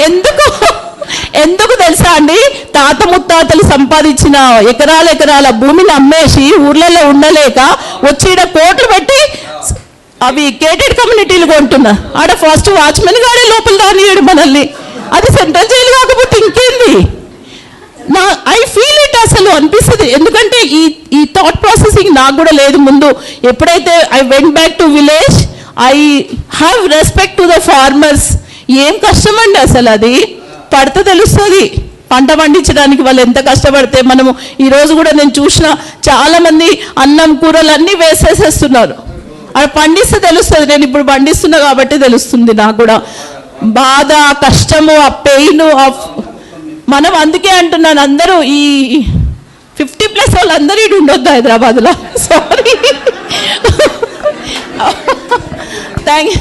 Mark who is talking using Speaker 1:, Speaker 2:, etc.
Speaker 1: ఎందుకు ఎందుకు తెలుసా అండి, తాత ముత్తాతలు సంపాదించిన ఎకరాల భూమిని అమ్మేసి ఊర్లలో ఉండలేక వచ్చి ఈడ కోట్లు పెట్టి అవి గేటెడ్ కమ్యూనిటీలు కొంటున్నా. ఆడ ఫస్ట్ వాచ్మెన్ గాడే లోపల రానియడు మనల్ని. అది సెంట్రల్ జైలు కాకపోతే ఇంకేంది? ఐ ఫీల్ ఇట్ అసలు అనిపిస్తుంది. ఎందుకంటే ఈ థాట్ ప్రాసెసింగ్ నాకు కూడా లేదు ముందు. ఎప్పుడైతే I went back to village, I have respect to the farmers. ఏం కష్టం అండి అసలు, అది పడితే తెలుస్తుంది పంట పండించడానికి వాళ్ళు ఎంత కష్టపడితే. మనము ఈరోజు కూడా నేను చూసిన చాలామంది అన్నం కూరలు అన్నీ వేసేసేస్తున్నారు. అది పండిస్తే తెలుస్తుంది. నేను ఇప్పుడు పండిస్తున్నా కాబట్టి తెలుస్తుంది నాకు కూడా బాధ, కష్టము, ఆ పెయిన్. మనం అందుకే అంటున్నాను, అందరూ ఈ 50+ వాళ్ళందరూ ఇటు ఉండొద్దు హైదరాబాద్లో. సారీ. Thank you.